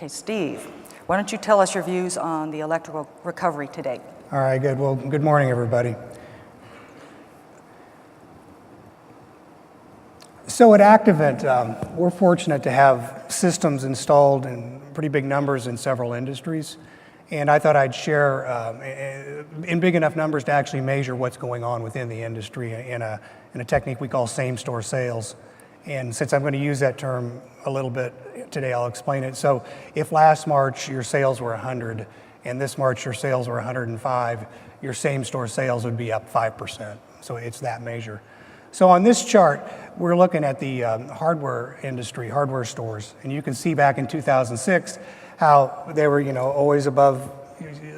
Okay, Steve, why don't you tell us your views on the electrical recovery to date? All right, good. Well, good morning, everybody. So at Activent, we're fortunate to have systems installed in pretty big numbers in several industries. And I thought I'd share in big enough numbers to actually measure what's going on within the industry in a technique we call same-store sales. And since I'm going to use that term a little bit today, I'll explain it. So if last March your sales were 100, and this March your sales were 105, your same-store sales would be up 5%. So it's that measure. So on this chart, we're looking at the hardware industry, hardware stores. And you can see back in 2006 how they were, always above.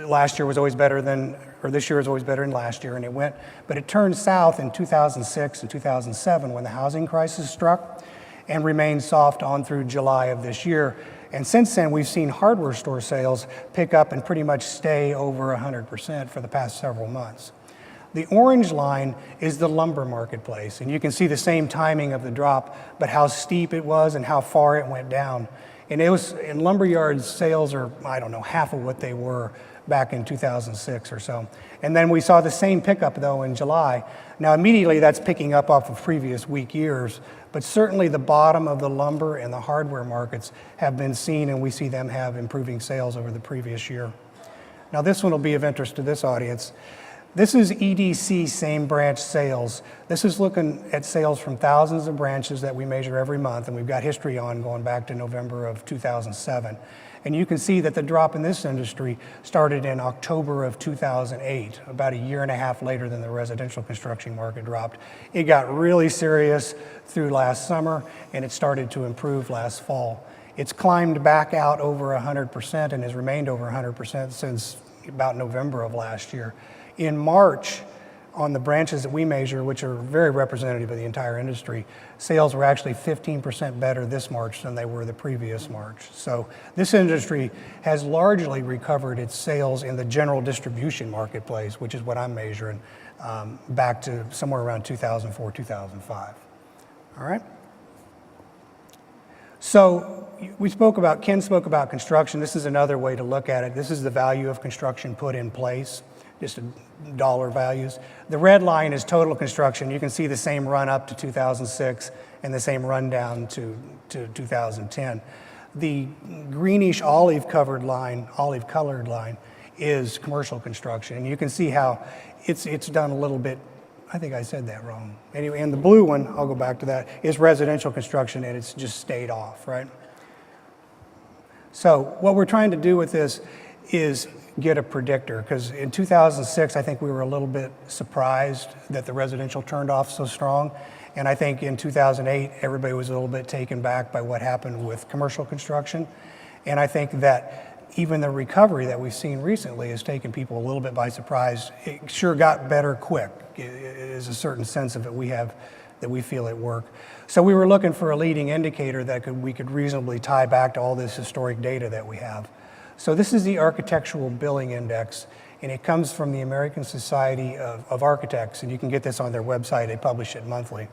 Last year was always better than, or this year was always better than last year, and it went. But it turned south in 2006 and 2007 when the housing crisis struck, and remained soft on through July of this year. And since then, we've seen hardware store sales pick up and pretty much stay over 100% for the past several months. The orange line is the lumber marketplace, and you can see the same timing of the drop, but how steep it was and how far it went down. And it was, in lumber yards, sales are, half of what they were back in 2006 or so. And then we saw the same pickup, though, in July. Now, immediately, that's picking up off of previous weak years, but certainly the bottom of the lumber and the hardware markets have been seen, and we see them have improving sales over the previous year. Now, this one will be of interest to this audience. This is EDC same branch sales. This is looking at sales from thousands of branches that we measure every month, and we've got history on going back to November of 2007. And you can see that the drop in this industry started in October of 2008, about a year and a half later than the residential construction market dropped. It got really serious through last summer, and it started to improve last fall. It's climbed back out over 100% and has remained over 100% since about November of last year. In March, on the branches that we measure, which are very representative of the entire industry, sales were actually 15% better this March than they were the previous March. So this industry has largely recovered its sales in the general distribution marketplace, which is what I'm measuring, back to somewhere around 2004, 2005. All right? So Ken spoke about construction. This is another way to look at it. This is the value of construction put in place. Just dollar values. The red line is total construction. You can see the same run up to 2006 and the same run down to 2010. The greenish olive colored line is commercial construction. And you can see how it's done a little bit. I think I said that wrong. Anyway, and the blue one, I'll go back to that, is residential construction, and it's just stayed off, right? So what we're trying to do with this is get a predictor, because in 2006, I think we were a little bit surprised that the residential turned off so strong. And I think in 2008, everybody was a little bit taken back by what happened with commercial construction. And I think that even the recovery that we've seen recently has taken people a little bit by surprise. It sure got better quick. It is a certain sense of it we have that we feel at work. So we were looking for a leading indicator that we could reasonably tie back to all this historic data that we have. So this is the Architectural Billing Index, and it comes from the American Society of Architects, and you can get this on their website. They publish it monthly.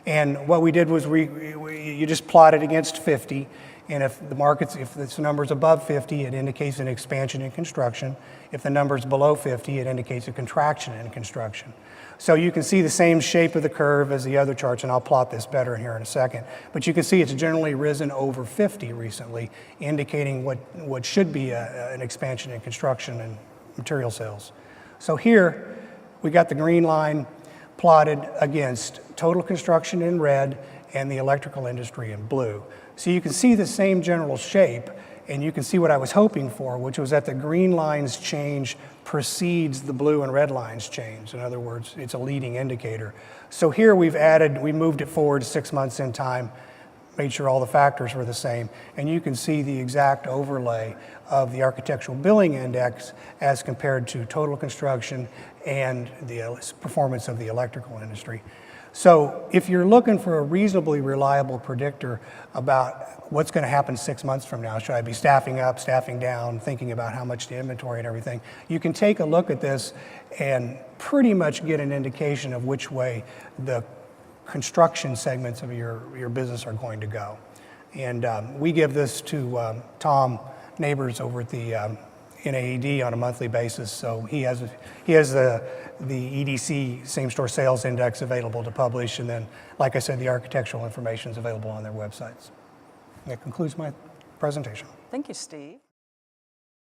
And what we did was you just plot it against 50, and if this number's above 50, it indicates an expansion in construction. If the number's below 50, it indicates a contraction in construction. So you can see the same shape of the curve as the other charts, and I'll plot this better here in a second. But you can see it's generally risen over 50 recently, indicating what should be an expansion in construction and material sales. So here, we got the green line plotted against total construction in red and the electrical industry in blue. So you can see the same general shape, and you can see what I was hoping for, which was that the green line's change precedes the blue and red line's change. In other words, it's a leading indicator. So here we moved it forward 6 months in time, made sure all the factors were the same, and you can see the exact overlay of the Architectural Billing Index as compared to total construction and the performance of the electrical industry. So if you're looking for a reasonably reliable predictor about what's going to happen 6 months from now, should I be staffing up, staffing down, thinking about how much to inventory and everything, you can take a look at this and pretty much get an indication of which way the construction segments of your business are going to go. And we give this to Tom Neighbors over at the NAED on a monthly basis. So he has the EDC same-store sales index available to publish. And then, like I said, the architectural information is available on their websites. That concludes my presentation. Thank you, Steve.